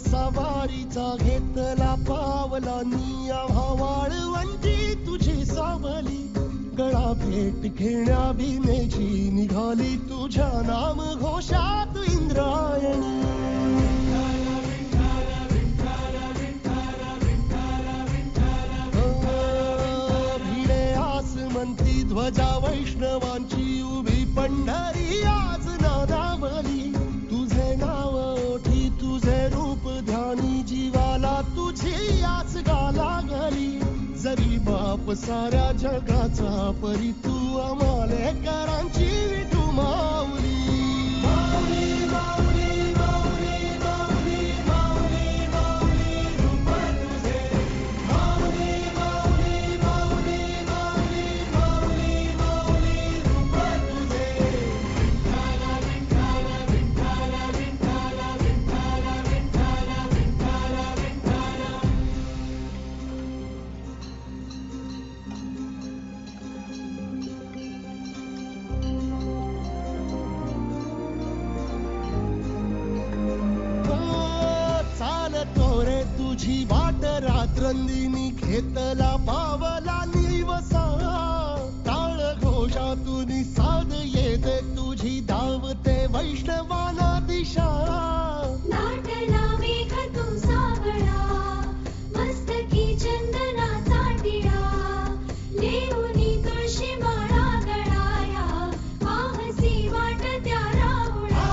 सवारीचा घेतला पावला निया वाळवंटी तुझी सावली गळा भेट घेण्या भीमेची निघाली तुझ्या नाम घोषात इंद्रायणी भिडे आसमंती ध्वजा वैष्णवांची उभी पंढरी आज नादावली तुझे नाव ओठी तुझे रूप ध्यानी जीवाला तुझी आज गाला गली जरी बाप साऱ्या जगाचा परी तू आम्हाले करांची विठू माऊली माऊली माऊली माऊली माऊली माऊली माऊली रूप तुझे माऊली माऊली माऊली माऊली माऊली माऊली रूप तुझे विठ्ठला विठ्ठला विठ्ठला विठ्ठला विठ्ठला विठ्ठला विठ्ठला विठ्ठला चालतो रे तुझी वाट रात्रंदिनी घेतला पावला निवसा टाळ घोषातून साध येते तुझी धावते वैष्णवाना दिशा नाटला मेघ तू सावळा मस्तकी चंदनाचा टिळा लेऊनी तुळशी माळा गळाया पाहसी वाट त्या राहुळा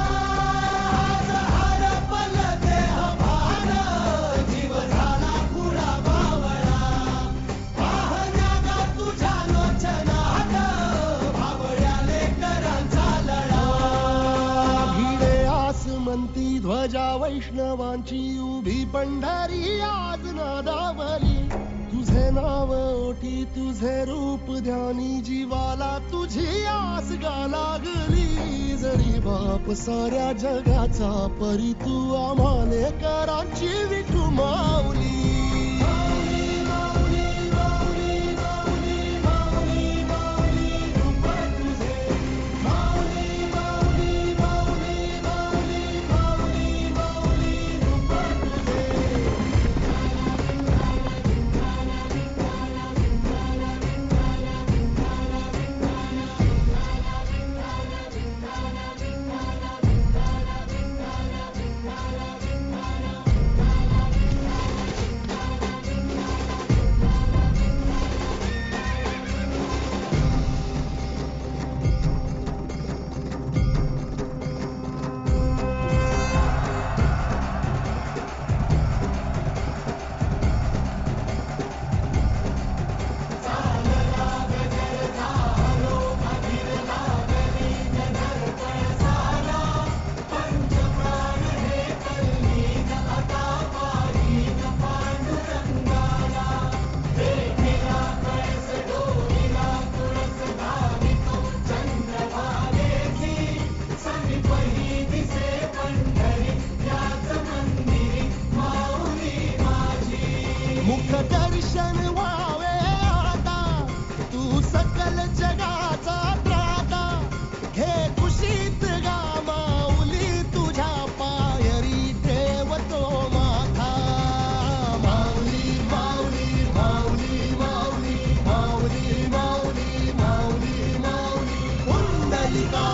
जीव झाला पुरा बावळा पाहण्यागा तुझ्या लोचनात भावळ्याले करांचा लढा भिडे आसमंती ध्वजा वैष्णवांची उभी पंढरी आज नादावली तुझे नाव ओठी तुझे रूप ध्यानी जीवाला तुझी आस गा लागली जरी बाप साऱ्या जगाचा परी तू आम्हाले करांची विठू माऊली माऊली माऊली माऊली माऊली माऊली माऊली रूप तुझे माऊली माऊली माऊली माऊली माऊली माऊली रूप तुझे मुख दर्शन व्हावे आता तू सकल जगाचा त्राता घे कुशीत गा माऊली तुझ्या पायरी ठेवतो माथा माऊली माऊली माऊली माऊली माऊली माऊली माऊली माऊली पुंडलिका